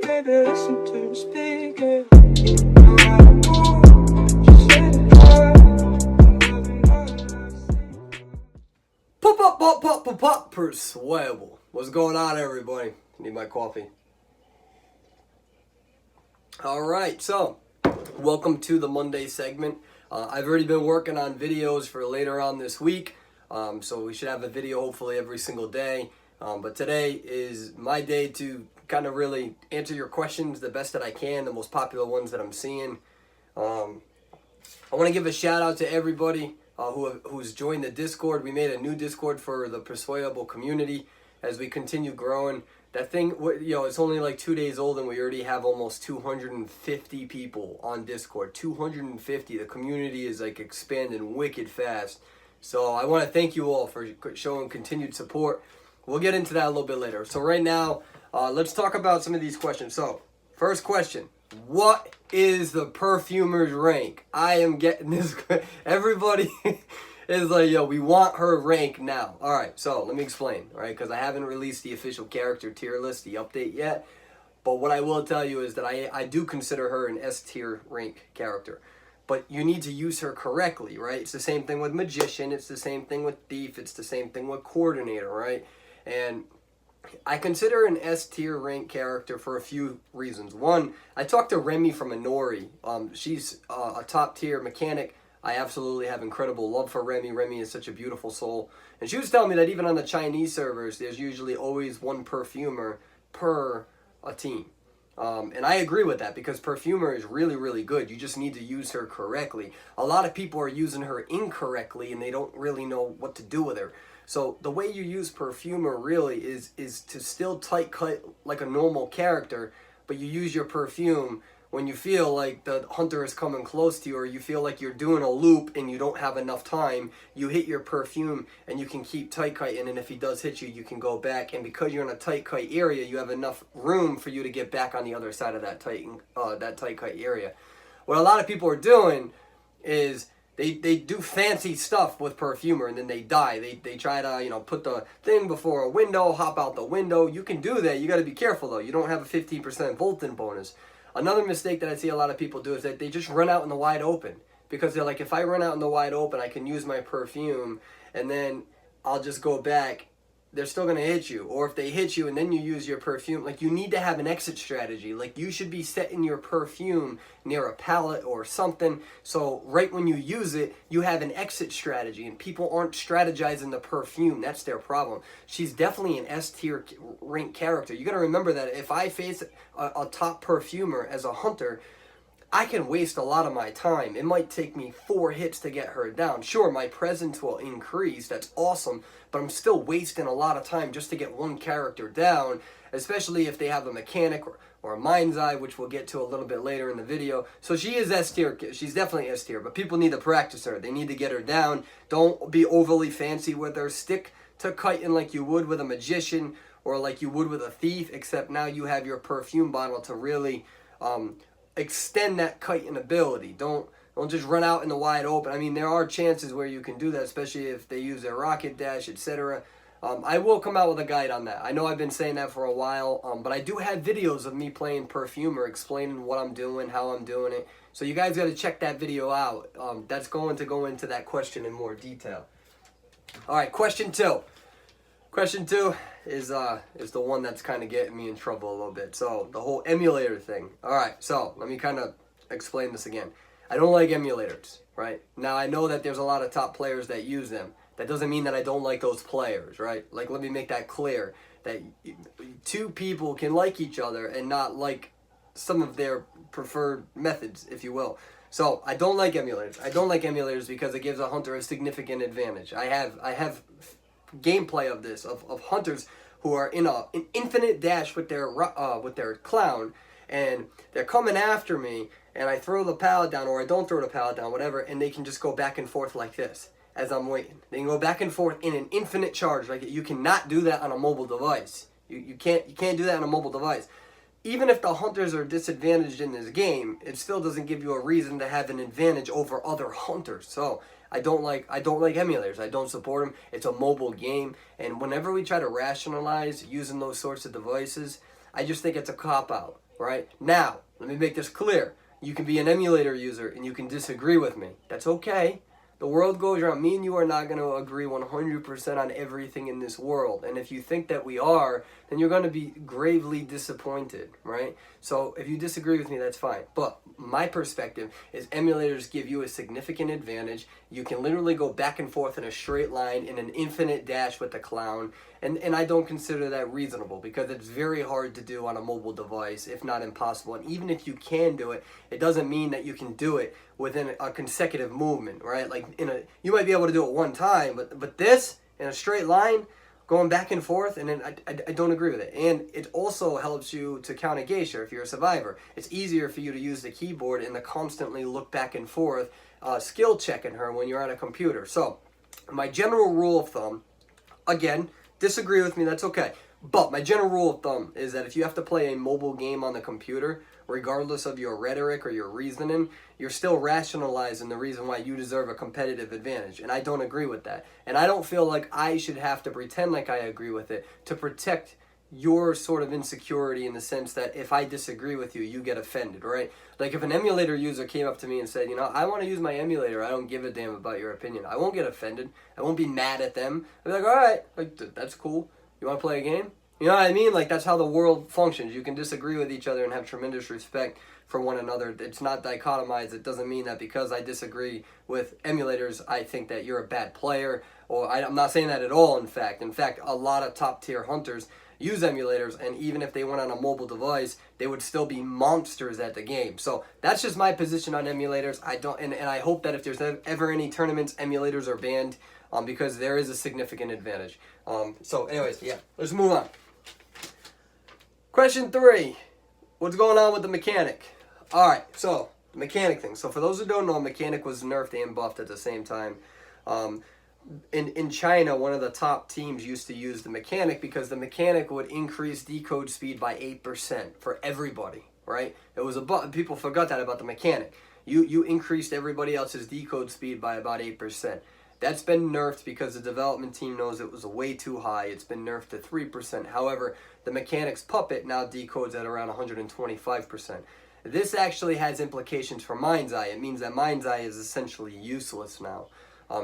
baby, listen to me speak, yeah. No matter what, just say the word. Pop, Perswayable. What's going on, everybody? Need my coffee. Alright, so, welcome to the Monday segment. I've already been working on videos for later on this week, so we should have a video hopefully every single day. But today is my day to kind of really answer your questions the best that I can, the most popular ones that I'm seeing. I want to give a shout out to everybody who's joined the Discord. We made a new Discord for the Perswayable community as we continue growing. That thing, it's only like 2 days old and we already have almost 250 people on Discord. 250. The community is like expanding wicked fast. So I want to thank you all for showing continued support. We'll get into that a little bit later. So right now, let's talk about some of these questions. So, first question. What is the perfumer's rank? I am getting this. Everybody is like, yo, we want her rank now. Alright, so let me explain, right? Because I haven't released the official character tier list, the update yet. But what I will tell you is that I do consider her an S tier rank character. But you need to use her correctly, right? It's the same thing with Magician. It's the same thing with Thief. It's the same thing with Coordinator, right? And I consider an S tier rank character for a few reasons. One, I talked to Remy from Inori. She's a top tier mechanic. I absolutely have incredible love for Remy. Remy is such a beautiful soul. And she was telling me that even on the Chinese servers, there's usually always one perfumer per a team. And I agree with that because Perfumer is really, really good. You just need to use her correctly. A lot of people are using her incorrectly and they don't really know what to do with her. So the way you use Perfumer really is to still tight cut like a normal character, but you use your perfume when you feel like the hunter is coming close to you or you feel like you're doing a loop and you don't have enough time. You hit your perfume and you can keep tight kiting, and if he does hit you, you can go back, and because you're in a tight kite area, you have enough room for you to get back on the other side of that tight kite area. What a lot of people are doing is They do fancy stuff with Perfumer and then they die. They try to, put the thing before a window, hop out the window. You can do that. You got to be careful though. You don't have a 15% Volton bonus. Another mistake that I see a lot of people do is that they just run out in the wide open. Because they're like, if I run out in the wide open, I can use my perfume and then I'll just go back. They're still going to hit you. Or if they hit you and then you use your perfume, like you need to have an exit strategy. Like you should be setting your perfume near a pallet or something. So right when you use it, you have an exit strategy. And people aren't strategizing the perfume. That's their problem. She's definitely an S tier rank character. You got to remember that if I face a top perfumer as a hunter, I can waste a lot of my time. It might take me 4 hits to get her down. Sure, my presence will increase. That's awesome. But I'm still wasting a lot of time just to get one character down, especially if they have a mechanic or a mind's eye, which we'll get to a little bit later in the video. So she is S tier. She's definitely S tier, but people need to practice her. They need to get her down. Don't be overly fancy with her. Stick to kiting like you would with a magician or like you would with a thief, except now you have your perfume bottle to really extend that kiting ability. Don't just run out in the wide open. I mean, there are chances where you can do that, especially if they use their rocket dash, etc. I will come out with a guide on that. I know I've been saying that for a while, but I do have videos of me playing Perfumer, explaining what I'm doing, how I'm doing it. So you guys got to check that video out. That's going to go into that question in more detail. All right, question 2. Question 2 is the one that's kind of getting me in trouble a little bit. So the whole emulator thing. All right, so let me kind of explain this again. I don't like emulators, right? Now I know that there's a lot of top players that use them. That doesn't mean that I don't like those players, right? Like, let me make that clear. That 2 people can like each other and not like some of their preferred methods, if you will. So I don't like emulators. I don't like emulators because it gives a hunter a significant advantage. I have gameplay of this of hunters who are in an infinite dash with their clown, and they're coming after me, and I throw the pallet down, or I don't throw the pallet down, whatever, and they can just go back and forth like this as I'm waiting. They can go back and forth in an infinite charge. Like, you cannot do that on a mobile device. You can't do that on a mobile device. Even if the hunters are disadvantaged in this game, it still doesn't give you a reason to have an advantage over other hunters. So I don't like emulators. I don't support them. It's a mobile game, and whenever we try to rationalize using those sorts of devices, I just think it's a cop-out. right? Now, let me make this clear. You can be an emulator user and you can disagree with me. That's okay. The world goes around. Me and you are not going to agree 100% on everything in this world. And if you think that we are, then you're going to be gravely disappointed, right? So if you disagree with me, that's fine. But my perspective is emulators give you a significant advantage. You can literally go back and forth in a straight line in an infinite dash with the clown. And I don't consider that reasonable because it's very hard to do on a mobile device, if not impossible. And even if you can do it, it doesn't mean that you can do it within a consecutive movement, right? Like you might be able to do it one time, but this in a straight line, going back and forth, and then I don't agree with it. And it also helps you to count a geisha if you're a survivor. It's easier for you to use the keyboard and to constantly look back and forth, skill checking her when you're on a computer. So my general rule of thumb, again, disagree with me, that's okay. But my general rule of thumb is that if you have to play a mobile game on the computer, regardless of your rhetoric or your reasoning, you're still rationalizing the reason why you deserve a competitive advantage. And I don't agree with that. And I don't feel like I should have to pretend like I agree with it to protect your sort of insecurity in the sense that if I disagree with you, you get offended, right? Like if an emulator user came up to me and said, I want to use my emulator, I don't give a damn about your opinion. I won't get offended. I won't be mad at them. I'll be like, all right, like, that's cool. You want to play a game? You know what I mean? Like that's how the world functions. You can disagree with each other and have tremendous respect for one another. It's not dichotomized. It doesn't mean that because I disagree with emulators, I think that you're a bad player. Or I'm not saying that at all, in fact. In fact, a lot of top tier hunters use emulators, and even if they went on a mobile device, they would still be monsters at the game. So that's just my position on emulators. And I hope that if there's ever any tournaments, emulators are banned, because there is a significant advantage. So anyways, yeah, let's move on. Question 3, what's going on with the mechanic? All right, so the mechanic thing. So for those who don't know, mechanic was nerfed and buffed at the same time. In China, one of the top teams used to use the mechanic because the mechanic would increase decode speed by 8% for everybody, right? It was people forgot that about the mechanic. You increased everybody else's decode speed by about 8%. That's been nerfed because the development team knows it was way too high. It's been nerfed to 3%. However, the mechanic's puppet now decodes at around 125%. This actually has implications for Mind's Eye. It means that Mind's Eye is essentially useless now.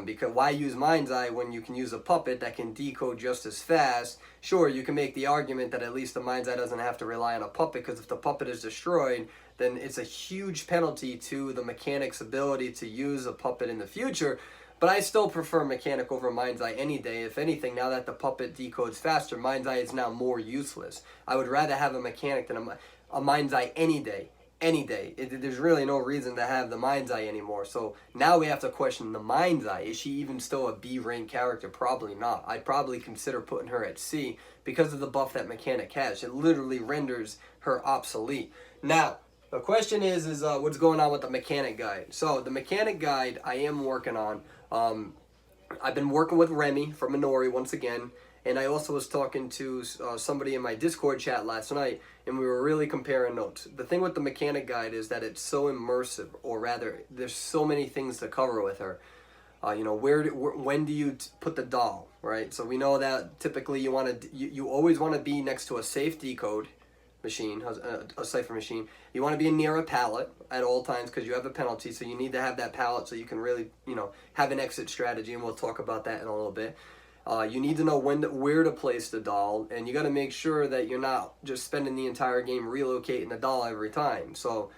Because why use Mind's Eye when you can use a puppet that can decode just as fast? Sure, you can make the argument that at least the Mind's Eye doesn't have to rely on a puppet, because if the puppet is destroyed, then it's a huge penalty to the mechanic's ability to use a puppet in the future. But I still prefer mechanic over Mind's Eye any day. If anything, now that the puppet decodes faster, Mind's Eye is now more useless. I would rather have a mechanic than a Mind's Eye any day. Any day. There's really no reason to have the Mind's Eye anymore. So now we have to question the Mind's Eye. Is she even still a B rank character? Probably not. I'd probably consider putting her at C because of the buff that mechanic has. It literally renders her obsolete. Now, the question is what's going on with the mechanic guide? So the mechanic guide I am working on. I've been working with Remy from Minori once again. And I also was talking to somebody in my Discord chat last night, and we were really comparing notes. The thing with the mechanic guide is that it's so immersive, or rather, there's so many things to cover with her. When do you put the doll, right? So we know that typically you always want to be next to a safe decode machine, a cipher machine. You want to be near a pallet at all times because you have a penalty, so you need to have that pallet so you can really, have an exit strategy, and we'll talk about that in a little bit. You need to know where to place the doll, and you got to make sure that you're not just spending the entire game relocating the doll every time. So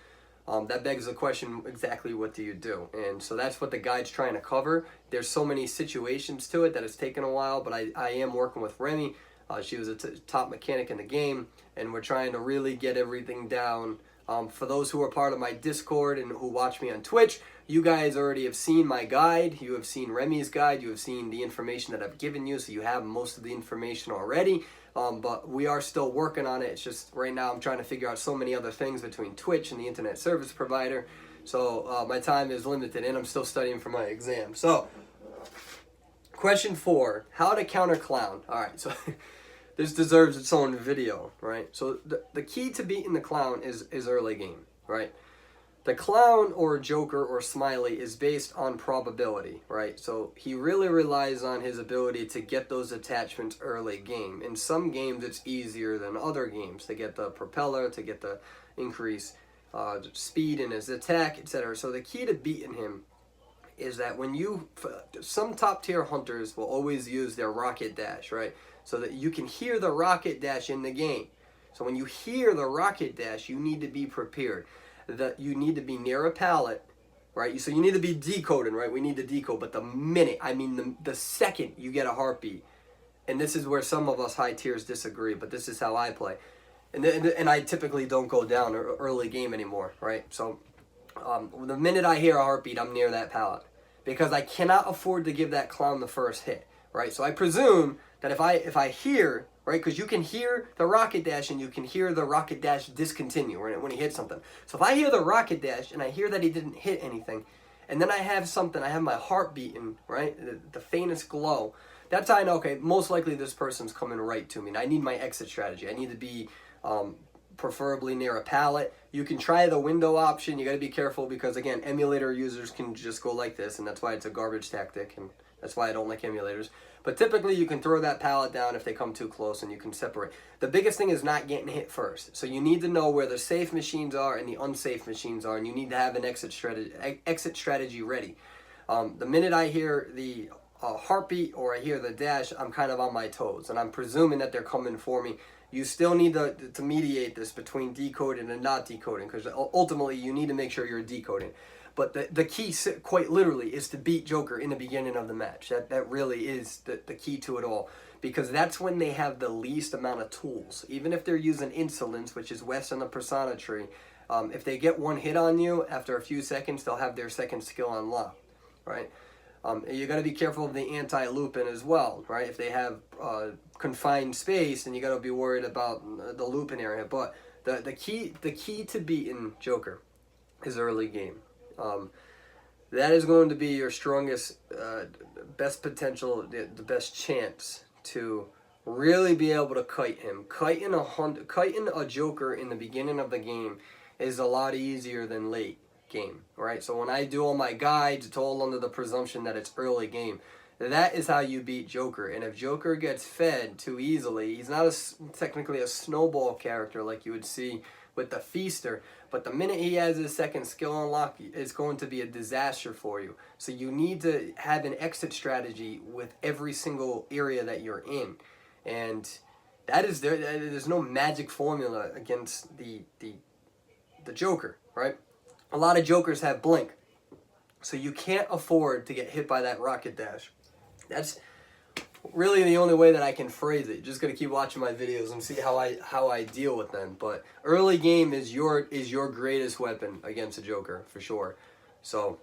that begs the question, exactly what do you do? And so that's what the guide's trying to cover. There's so many situations to it that it's taken a while, but I am working with Remy. She was a top mechanic in the game, and we're trying to really get everything down. For those who are part of my Discord and who watch me on Twitch, you guys already have seen my guide. You have seen Remy's guide. You have seen the information that I've given you, so you have most of the information already. But we are still working on it. It's just right now I'm trying to figure out so many other things between Twitch and the internet service provider. So my time is limited, and I'm still studying for my exam. So question 4, how to counter clown. All right, so this deserves its own video, right? So the key to beating the clown is early game, right? The clown or joker or smiley is based on probability, right? So he really relies on his ability to get those attachments early game. In some games, it's easier than other games to get the propeller, to get the increase speed in his attack, etc. So the key to beating him is that when you, some top tier hunters will always use their rocket dash, right? So that you can hear the rocket dash in the game. So when you hear the rocket dash, you need to be prepared. That you need to be near a pallet, right? So you need to be decoding, right? We need to decode. But the minute, I mean the second you get a heartbeat, and this is where some of us high tiers disagree, but this is how I play. And I typically don't go down early game anymore, right? So the minute I hear a heartbeat, I'm near that pallet. Because I cannot afford to give that clown the first hit, right? So I presume that if I hear, right, because you can hear the rocket dash and you can hear the rocket dash discontinue when he hits something. So if I hear the rocket dash and I hear that he didn't hit anything, and then I have something, I have my heart beating, right, the faintest glow, that's how I know, okay, most likely this person's coming right to me. And I need my exit strategy. I need to be preferably near a pallet. You can try the window option. You got to be careful because, again, emulator users can just go like this, and that's why it's a garbage tactic, and that's why I don't like emulators. But typically you can throw that pallet down if they come too close, and you can separate. The biggest thing is not getting hit first. So you need to know where the safe machines are and the unsafe machines are, and you need to have an exit strategy ready. The minute I hear the heartbeat or I hear the dash, I'm kind of on my toes, and I'm presuming that they're coming for me. You still need to mediate this between decoding and not decoding, because ultimately you need to make sure you're decoding. But the key, quite literally, is to beat Joker in the beginning of the match. That really is the key to it all, because that's when they have the least amount of tools. Even if they're using insolence, which is west on the persona tree, if they get one hit on you, after a few seconds, they'll have their second skill unlocked, right? You got to be careful of the anti-looping as well, right? If they have confined space, then you got to be worried about the looping area. But the key to beating Joker is early game. That is going to be your strongest, best potential, the best chance to really be able to kite him. Kiting a Joker in the beginning of the game is a lot easier than late game, right? So when I do all my guides, it's all under the presumption that it's early game. That is how you beat Joker. And if Joker gets fed too easily, he's not technically a snowball character like you would see with the Feaster, but the minute he has his second skill unlock, it's going to be a disaster for you. So you need to have an exit strategy with every single area that you're in. And that is there's no magic formula against the Joker, right? A lot of Jokers have blink, so you can't afford to get hit by that rocket dash. That's really the only way that I can phrase it. Just gotta keep watching my videos and see how I deal with them. But early game is your greatest weapon against a Joker for sure. So,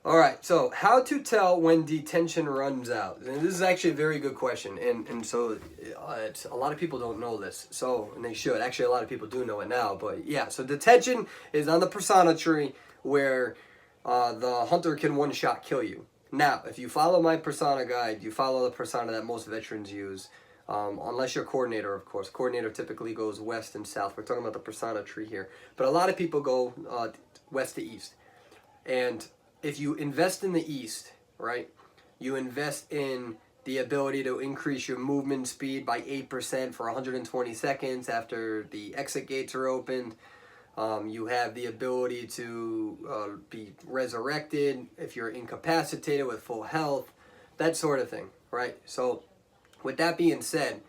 all right. So how to tell when detention runs out? And this is actually a very good question, and so it's, a lot of people don't know this. So, and they should. Actually, a lot of people do know it now. But yeah, so detention is on the persona tree where the hunter can one-shot kill you. Now, if you follow my persona guide, you follow the persona that most veterans use, unless you're coordinator, of course. Coordinator typically goes west and south. We're talking about the persona tree here. But a lot of people go west to east. And if you invest in the east, right, you invest in the ability to increase your movement speed by 8% for 120 seconds after the exit gates are opened. You have the ability to be resurrected if you're incapacitated with full health, that sort of thing, right? So with that being said,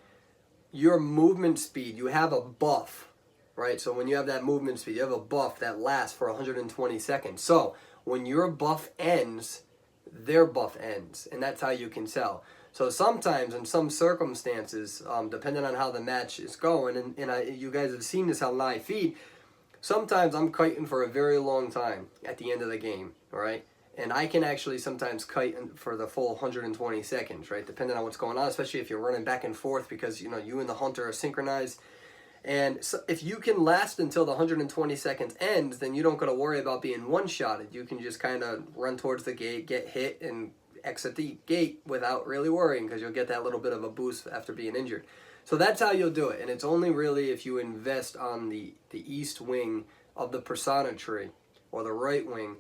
your movement speed, you have a buff, right? So when you have that movement speed, you have a buff that lasts for 120 seconds. So when your buff ends, their buff ends, and that's how you can tell. So sometimes, in some circumstances, depending on how the match is going, and you guys have seen this on live feed, sometimes I'm kiting for a very long time at the end of the game, right? And I can actually sometimes kite for the full 120 seconds, right? Depending on what's going on, especially if you're running back and forth because, you know, you and the hunter are synchronized. And so if you can last until the 120 seconds ends, then you don't got to worry about being one-shotted. You can just kind of run towards the gate, get hit, and exit the gate without really worrying because you'll get that little bit of a boost after being injured. So that's how you'll do it. And it's only really if you invest on the east wing of the persona tree or the right wing.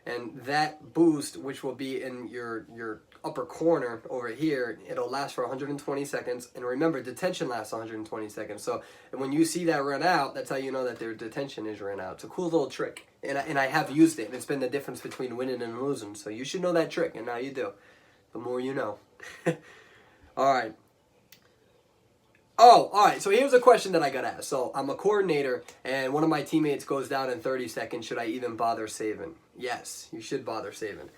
And that boost, which will be in your upper corner over here, it'll last for 120 seconds. And remember, detention lasts 120 seconds. So when you see that run out, that's how you know that their detention is run out. It's a cool little trick. And I have used it. And it's been the difference between winning and losing. So you should know that trick. And now you do. The more you know. All right. Oh, all right. So here's a question that I got asked. So I'm a coordinator, and one of my teammates goes down in 30 seconds. Should I even bother saving? Yes, you should bother saving.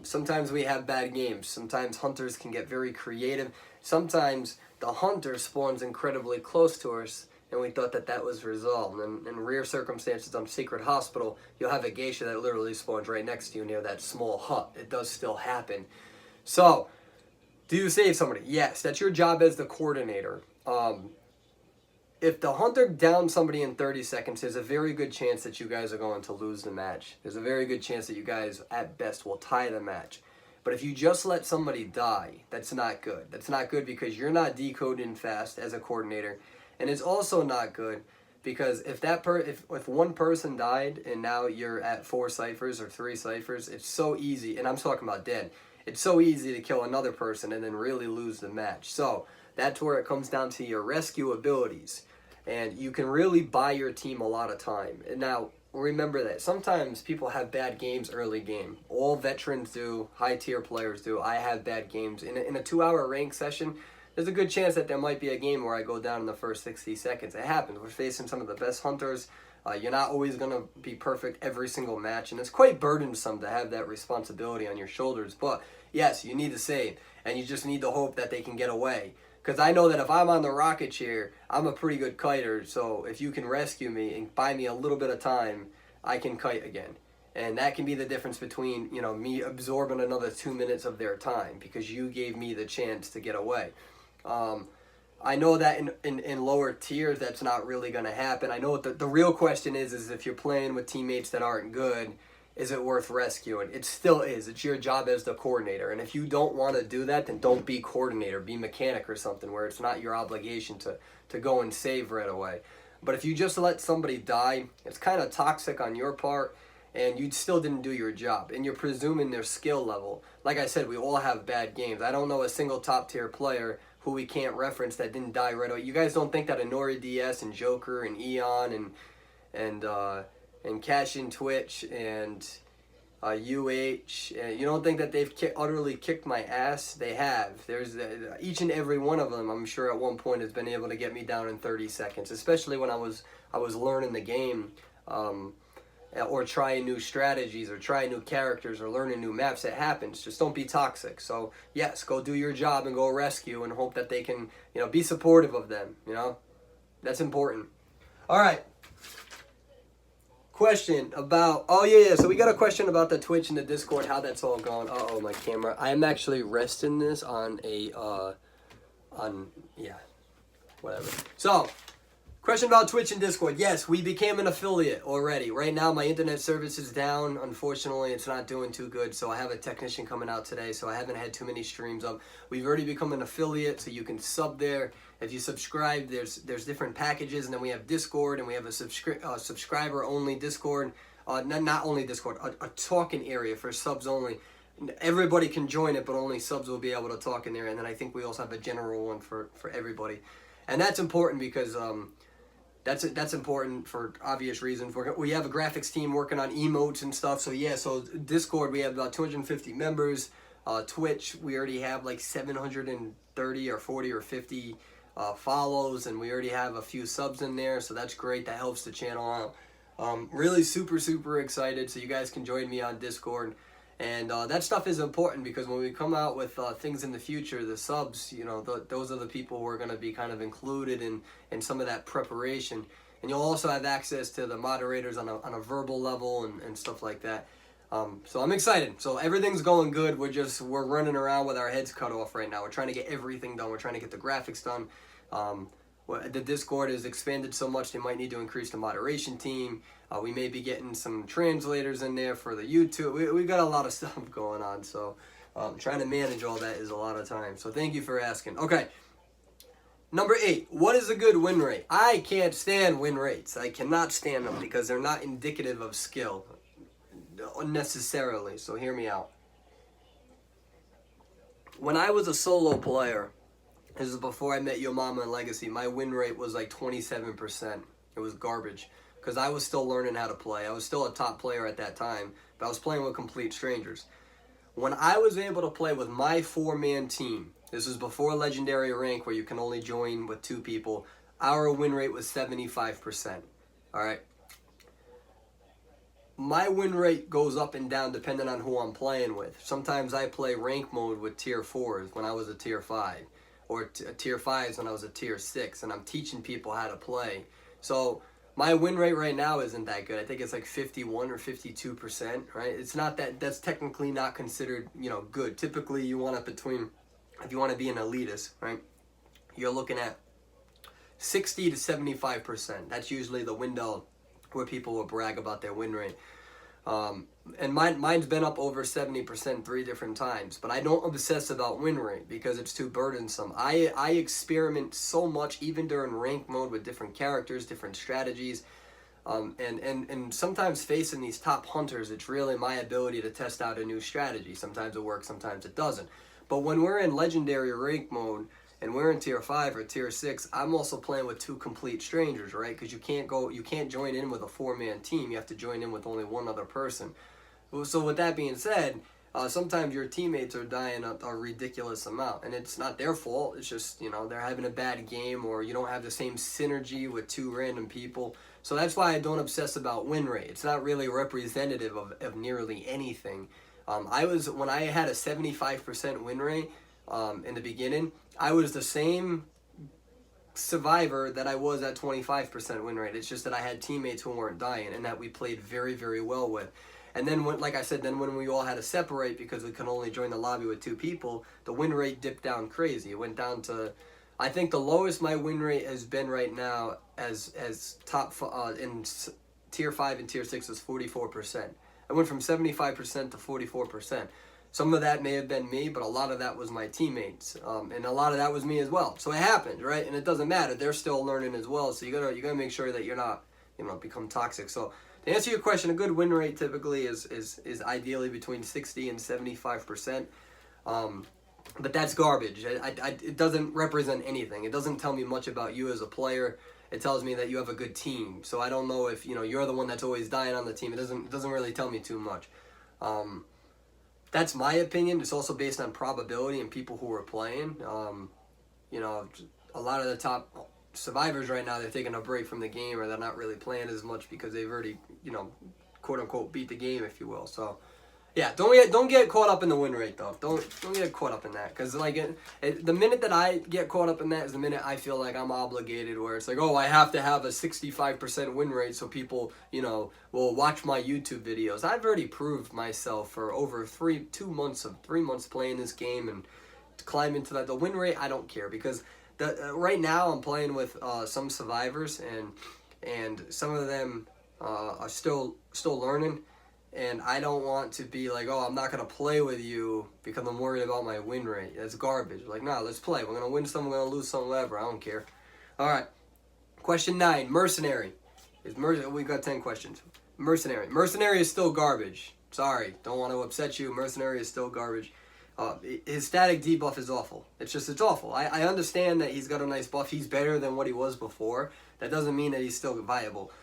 Sometimes we have bad games. Sometimes hunters can get very creative. Sometimes the hunter spawns incredibly close to us, and we thought that that was resolved. And in rare circumstances on Secret Hospital, you'll have a geisha that literally spawns right next to you near that small hut. It does still happen. So, do you save somebody? Yes, that's your job as the coordinator. If the hunter downs somebody in 30 seconds, there's a very good chance that you guys are going to lose the match. There's a very good chance that you guys, at best, will tie the match. But if you just let somebody die, that's not good. That's not good because you're not decoding fast as a coordinator. And it's also not good because if one person died and now you're at 4 ciphers or 3 ciphers, it's so easy, and I'm talking about dead, it's so easy to kill another person and then really lose the match. So that's where it comes down to your rescue abilities. And you can really buy your team a lot of time. And now, remember that sometimes people have bad games early game. All veterans do, high-tier players do. I have bad games. In a 2-hour rank session, there's a good chance that there might be a game where I go down in the first 60 seconds. It happens. We're facing some of the best hunters. You're not always going to be perfect every single match. And it's quite burdensome to have that responsibility on your shoulders. But, yes, you need to save. And you just need to hope that they can get away. Because I know that if I'm on the rocket chair, I'm a pretty good kiter. So if you can rescue me and buy me a little bit of time, I can kite again. And that can be the difference between, me absorbing another 2 minutes of their time because you gave me the chance to get away. I know that in lower tiers, that's not really going to happen. I know what the real question is if you're playing with teammates that aren't good, is it worth rescuing? It still is. It's your job as the coordinator. And if you don't want to do that, then don't be coordinator. Be mechanic or something where it's not your obligation to go and save right away. But if you just let somebody die, it's kind of toxic on your part, and you still didn't do your job. And you're presuming their skill level. Like I said, we all have bad games. I don't know a single top-tier player who we can't reference that didn't die right away. You guys don't think that Inori DS and Joker and Eon and Cash in Twitch and you don't think that they've utterly kicked my ass? They have. There's each and every one of them, I'm sure at one point has been able to get me down in 30 seconds, especially when I was learning the game, or trying new strategies or trying new characters or learning new maps. It happens. Just don't be toxic. So yes, go do your job and go rescue and hope that they can, be supportive of them. That's important. All right. Question about, so we got a question about the Twitch and the Discord, how that's all going. My camera. I am actually resting this on whatever. So, question about Twitch and Discord. Yes, we became an affiliate already. Right now, my internet service is down. Unfortunately, it's not doing too good, so I have a technician coming out today, so I haven't had too many streams up. We've already become an affiliate, so you can sub there. If you subscribe, there's different packages, and then we have Discord, and we have a subscriber-only Discord. Not only Discord, a talking area for subs only. Everybody can join it, but only subs will be able to talk in there. And then I think we also have a general one for everybody. And that's important because that's important for obvious reasons. We have a graphics team working on emotes and stuff. So so Discord, we have about 250 members. Twitch, we already have like 730 or 40 or 50 follows, and we already have a few subs in there, so that's great. That helps the channel out. Really super excited, so you guys can join me on Discord. And that stuff is important because when we come out with things in the future, the subs, those are the people who are going to be kind of included in some of that preparation. And you'll also have access to the moderators on a verbal level and stuff like that. So I'm excited. So everything's going good. We're running around with our heads cut off right now. We're trying to get everything done. We're trying to get the graphics done. The Discord has expanded so much they might need to increase the moderation team. We may be getting some translators in there for the YouTube. We got a lot of stuff going on, so trying to manage all that is a lot of time. So thank you for asking. Okay, number 8. What is a good win rate? I can't stand win rates. I cannot stand them because they're not indicative of skill. unnecessarily. So hear me out. When I was a solo player, this is before I met Your Mama and Legacy, my win rate was like 27%. It was garbage because I was still learning how to play. I was still a top player at that time, but I was playing with complete strangers. When I was able to play with my 4-man team, this was before Legendary Rank where you can only join with 2 people, our win rate was 75%. All right. My win rate goes up and down depending on who I'm playing with. Sometimes I play rank mode with tier 4s when I was a tier 5, or tier 5s when I was a tier 6, and I'm teaching people how to play. So my win rate right now isn't that good. I think it's like 51 or 52%, right? It's not that, that's technically not considered, good. Typically you want it between, if you want to be an elitist, right? You're looking at 60 to 75%. That's usually the window where people will brag about their win rate. And mine's been up over 70% 3 different times, but I don't obsess about win rate because it's too burdensome. I experiment so much even during rank mode with different characters, different strategies, and sometimes facing these top hunters, it's really my ability to test out a new strategy. Sometimes it works, sometimes it doesn't. But when we're in legendary rank mode, and we're in tier 5 or tier 6, I'm also playing with 2 complete strangers, right? Because you can't join in with a 4-man team. You have to join in with only one other person. So with that being said, sometimes your teammates are dying a ridiculous amount, and it's not their fault. It's just, they're having a bad game, or you don't have the same synergy with 2 random people. So that's why I don't obsess about win rate. It's not really representative of nearly anything. When I had a 75% win rate in the beginning, I was the same survivor that I was at 25% win rate. It's just that I had teammates who weren't dying and that we played very, very well with. And then, when we all had to separate because we could only join the lobby with 2 people, the win rate dipped down crazy. It went down to, I think the lowest my win rate has been right now as top in tier 5 and tier 6 is 44%. I went from 75% to 44%. Some of that may have been me, but a lot of that was my teammates, and a lot of that was me as well. So it happened, right? And it doesn't matter; they're still learning as well. So you gotta make sure that you're not, become toxic. So to answer your question, a good win rate typically is ideally between 60 and 75%. But that's garbage. It doesn't represent anything. It doesn't tell me much about you as a player. It tells me that you have a good team. So I don't know if you're the one that's always dying on the team. It doesn't really tell me too much. That's my opinion. It's also based on probability and people who are playing. A lot of the top survivors right now, they're taking a break from the game, or they're not really playing as much because they've already, quote unquote, beat the game, if you will. So, yeah, don't get caught up in the win rate though. Don't get caught up in that, because the minute that I get caught up in that is the minute I feel like I'm obligated, where it's like, oh, I have to have a 65% win rate so people will watch my YouTube videos. I've already proved myself for over 3 months playing this game, and to climb into that. The win rate, I don't care, because right now I'm playing with some survivors, and some of them are still learning. And I don't want to be like, oh, I'm not going to play with you because I'm worried about my win rate. That's garbage. Like, nah, let's play. We're going to win some, we're going to lose some, whatever. I don't care. All right. Question 9. Mercenary. We've got 10 questions. Mercenary. Mercenary is still garbage. Sorry. Don't want to upset you. Mercenary is still garbage. His static debuff is awful. It's awful. I understand that he's got a nice buff. He's better than what he was before. That doesn't mean that he's still viable.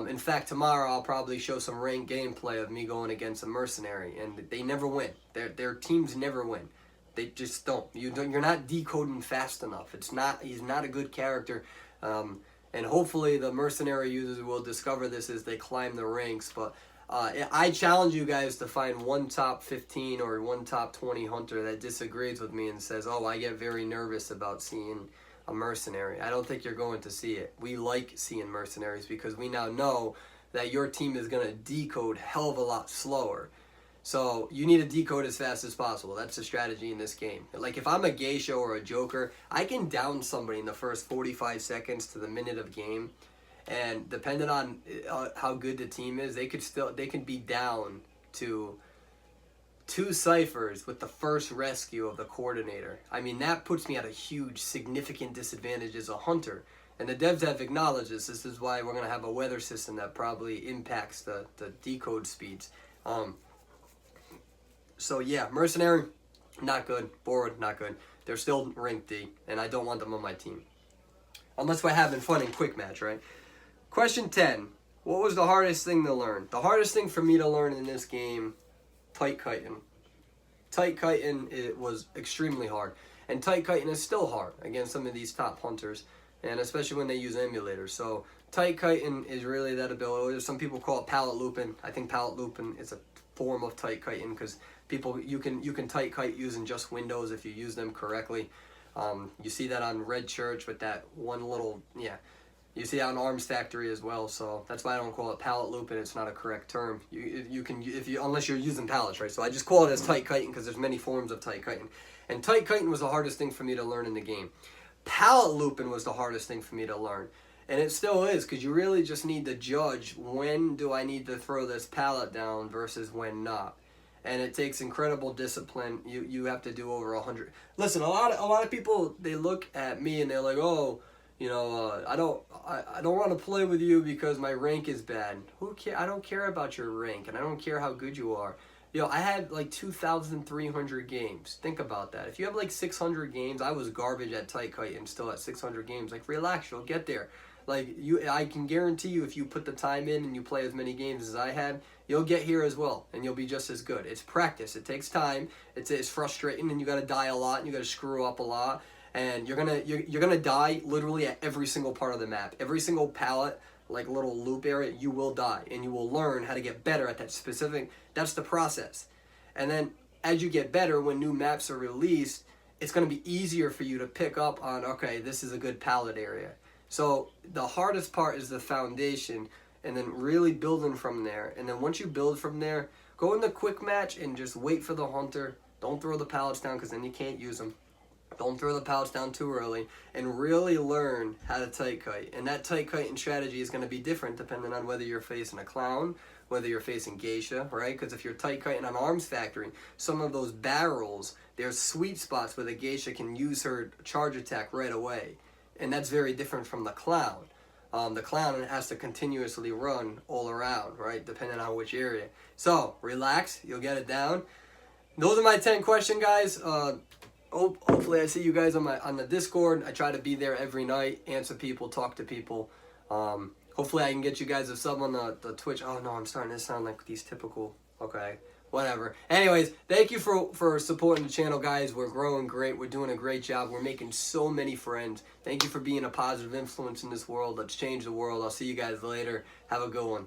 In fact, tomorrow I'll probably show some ranked gameplay of me going against a mercenary, and they never win. Their teams never win. They just don't. You're not decoding fast enough. He's not a good character, and hopefully the mercenary users will discover this as they climb the ranks. But I challenge you guys to find one top 15 or one top 20 hunter that disagrees with me and says, "Oh, I get very nervous about seeing a mercenary." I don't think you're going to see it. We like seeing mercenaries because we now know that your team is going to decode hell of a lot slower. So you need to decode as fast as possible. That's the strategy in this game. Like if I'm a geisha or a joker, I can down somebody in the first 45 seconds to the minute of game, and depending on how good the team is, they can be down to 2 ciphers with the first rescue of the coordinator. I mean, that puts me at a huge, significant disadvantage as a hunter. And the devs have acknowledged this. This is why we're going to have a weather system that probably impacts the decode speeds. So yeah, Mercenary, not good. Forward, not good. They're still rank D, and I don't want them on my team. Unless we're having fun in quick match, right? Question 10. What was the hardest thing to learn? The hardest thing for me to learn in this game, tight kiting. Tight kiting, it was extremely hard. And tight kiting is still hard against some of these top hunters, and especially when they use emulators. So tight kiting is really that ability. Some people call it pallet looping. I think pallet looping is a form of tight kiting because you can tight kite using just windows if you use them correctly. You see that on Red Church with that one little, yeah. You see that on Arms Factory as well, so that's why I don't call it pallet looping. It's not a correct term. Unless you're using pallets, right? So I just call it as tight kiting because there's many forms of tight kiting. And tight kiting was the hardest thing for me to learn in the game. Pallet looping was the hardest thing for me to learn. And it still is, because you really just need to judge when do I need to throw this pallet down versus when not. And it takes incredible discipline. You have to do over 100. Listen, a lot of people, they look at me and they're like, oh, you know, I don't want to play with you because my rank is bad. Who care? I don't care about your rank, and I don't care how good you are. You know, I had like 2,300 games. Think about that. If you have like 600 games, I was garbage at tight kite and still at 600 games. Like, relax, you'll get there. Like, I can guarantee you, if you put the time in and you play as many games as I had, you'll get here as well, and you'll be just as good. It's practice. It takes time. It's frustrating, and you got to die a lot, and you got to screw up a lot. And you're gonna die literally at every single part of the map. Every single pallet, like little loop area, you will die, and you will learn how to get better at that specific. That's the process. And then as you get better, when new maps are released, it's gonna be easier for you to pick up on, okay, this is a good pallet area. So the hardest part is the foundation, and then really building from there. And then once you build from there, go in the quick match and just wait for the hunter. Don't throw the pallets down because then you can't use them. Don't throw the pallets down too early, and really learn how to tight kite. And that tight kiting strategy is going to be different depending on whether you're facing a clown, whether you're facing geisha, right? Because if you're tight kiting on Arms Factory, some of those barrels, there's sweet spots where the geisha can use her charge attack right away. And that's very different from the clown. The clown has to continuously run all around, right? Depending on which area. So, relax. You'll get it down. Those are my 10 questions, guys. Hopefully I see you guys on the Discord. I try to be there every night, answer people, talk to people. Hopefully I can get you guys a sub on the Twitch. Oh no, I'm starting to sound like these typical, okay, whatever. Anyways, thank you for supporting the channel, guys. We're growing great. We're doing a great job. We're making so many friends. Thank you for being a positive influence in this world. Let's change the world. I'll see you guys later. Have a good one.